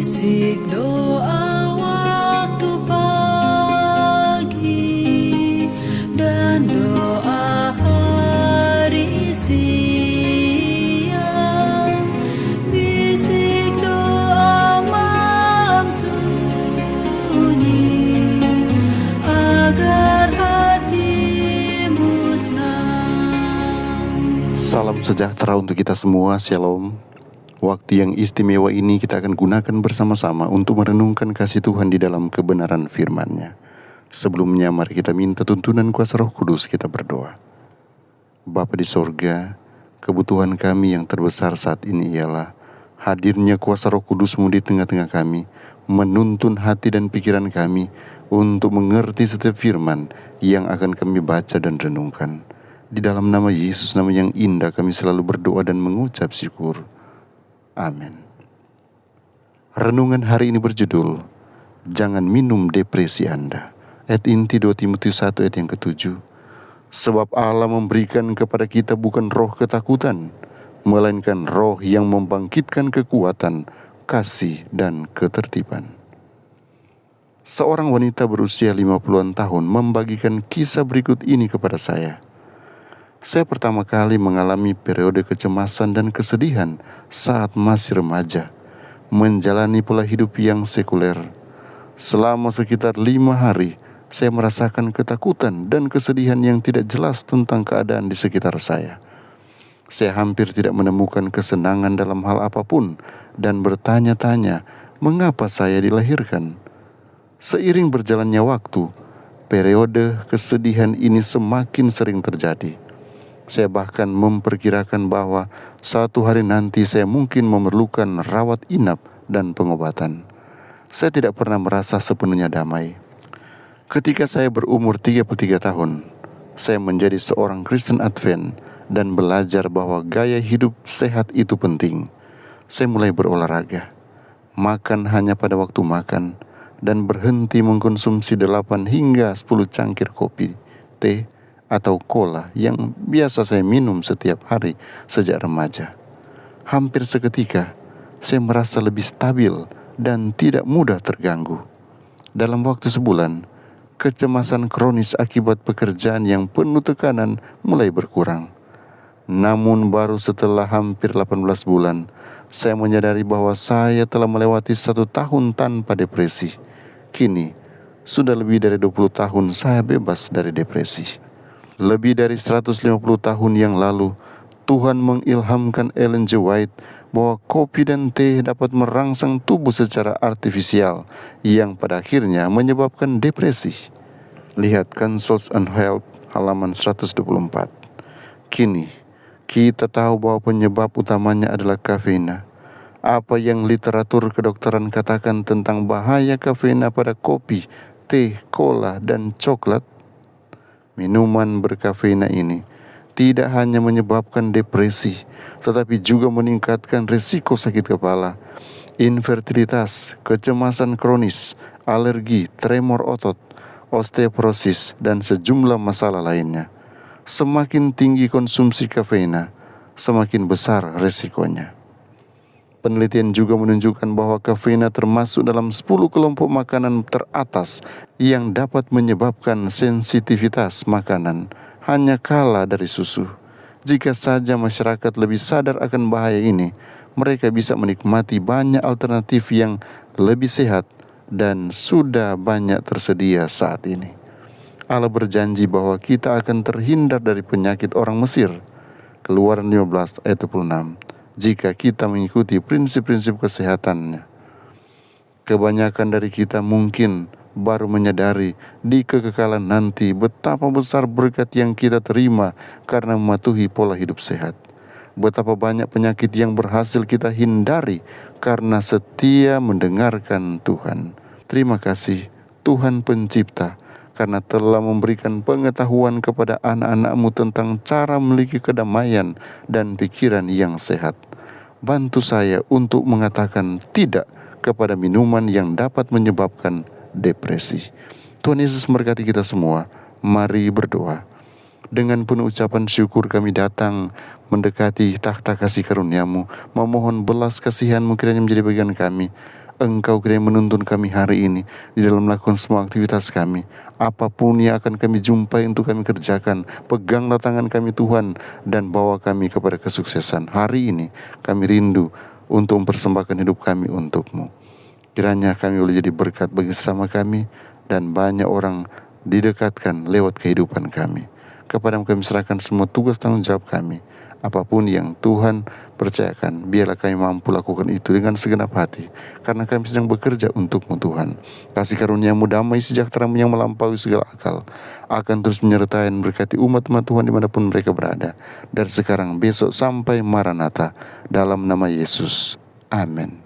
Bisik doa waktu pagi dan doa hari siang, bisik doa malam sunyi agar hatimu senang. Salam sejahtera untuk kita semua, Shalom. Waktu yang istimewa ini kita akan gunakan bersama-sama untuk merenungkan kasih Tuhan di dalam kebenaran firman-Nya. Sebelumnya mari kita minta tuntunan kuasa Roh Kudus, kita berdoa. Bapa di sorga, kebutuhan kami yang terbesar saat ini ialah hadirnya kuasa Roh Kudus-Mu di tengah-tengah kami, menuntun hati dan pikiran kami untuk mengerti setiap firman yang akan kami baca dan renungkan. Di dalam nama Yesus, nama yang indah, kami selalu berdoa dan mengucap syukur. Amin. Renungan hari ini berjudul, Jangan minum depresi Anda. Ayat inti 2 Timotius 1 ayat yang ke-7. Sebab Allah memberikan kepada kita bukan roh ketakutan, melainkan roh yang membangkitkan kekuatan, kasih, dan ketertiban. Seorang wanita berusia 50-an tahun membagikan kisah berikut ini kepada saya. Saya pertama kali mengalami periode kecemasan dan kesedihan saat masih remaja, menjalani pola hidup yang sekuler. Selama sekitar 5 hari, saya merasakan ketakutan dan kesedihan yang tidak jelas tentang keadaan di sekitar saya. Saya hampir tidak menemukan kesenangan dalam hal apapun dan bertanya-tanya mengapa saya dilahirkan. Seiring berjalannya waktu, periode kesedihan ini semakin sering terjadi. Saya bahkan memperkirakan bahwa suatu hari nanti saya mungkin memerlukan rawat inap dan pengobatan. Saya tidak pernah merasa sepenuhnya damai. Ketika saya berumur 33 tahun, saya menjadi seorang Kristen Advent dan belajar bahwa gaya hidup sehat itu penting. Saya mulai berolahraga, makan hanya pada waktu makan, dan berhenti mengkonsumsi 8 hingga 10 cangkir kopi, teh, atau cola yang biasa saya minum setiap hari sejak remaja. Hampir seketika, saya merasa lebih stabil dan tidak mudah terganggu. Dalam waktu sebulan, kecemasan kronis akibat pekerjaan yang penuh tekanan mulai berkurang. Namun baru setelah hampir 18 bulan, saya menyadari bahwa saya telah melewati 1 tahun tanpa depresi. Kini, sudah lebih dari 20 tahun saya bebas dari depresi. Lebih dari 150 tahun yang lalu, Tuhan mengilhamkan Ellen G. White bahwa kopi dan teh dapat merangsang tubuh secara artifisial yang pada akhirnya menyebabkan depresi. Lihat Counsels on Health halaman 124. Kini, kita tahu bahwa penyebab utamanya adalah kafein. Apa yang literatur kedokteran katakan tentang bahaya kafein pada kopi, teh, cola, dan coklat? Minuman berkafein ini tidak hanya menyebabkan depresi, tetapi juga meningkatkan risiko sakit kepala, infertilitas, kecemasan kronis, alergi, tremor otot, osteoporosis, dan sejumlah masalah lainnya. Semakin tinggi konsumsi kafein, semakin besar risikonya. Penelitian juga menunjukkan bahwa kafein termasuk dalam 10 kelompok makanan teratas yang dapat menyebabkan sensitivitas makanan, hanya kalah dari susu. Jika saja masyarakat lebih sadar akan bahaya ini, mereka bisa menikmati banyak alternatif yang lebih sehat dan sudah banyak tersedia saat ini. Allah berjanji bahwa kita akan terhindar dari penyakit orang Mesir. Keluaran 15 ayat 26. Jika kita mengikuti prinsip-prinsip kesehatannya. Kebanyakan dari kita mungkin baru menyadari di kekekalan nanti betapa besar berkat yang kita terima karena mematuhi pola hidup sehat. Betapa banyak penyakit yang berhasil kita hindari karena setia mendengarkan Tuhan. Terima kasih Tuhan Pencipta, karena telah memberikan pengetahuan kepada anak-anak-Mu tentang cara memiliki kedamaian dan pikiran yang sehat. Bantu saya untuk mengatakan tidak kepada minuman yang dapat menyebabkan depresi. Tuhan Yesus memberkati kita semua. Mari berdoa. Dengan penuh ucapan syukur kami datang mendekati takhta kasih karunia-Mu, memohon belas kasihan-Mu kiranya menjadi bagian kami. Engkau kiranya menuntun kami hari ini di dalam melakukan semua aktivitas kami. Apapun yang akan kami jumpai untuk kami kerjakan, peganglah tangan kami Tuhan dan bawa kami kepada kesuksesan. Hari ini kami rindu untuk mempersembahkan hidup kami untuk-Mu. Kiranya kami boleh jadi berkat bagi sesama kami dan banyak orang didekatkan lewat kehidupan kami. Kepada-Mu kami serahkan semua tugas tanggung jawab kami. Apapun yang Tuhan percayakan, biarlah kami mampu lakukan itu dengan segenap hati, karena kami sedang bekerja untuk-Mu Tuhan. Kasih karunia-Mu, damai sejahtera-Mu yang melampaui segala akal akan terus menyertai dan berkati umat-umat Tuhan dimanapun mereka berada, dari sekarang, besok, sampai Maranatha, dalam nama Yesus. Amin.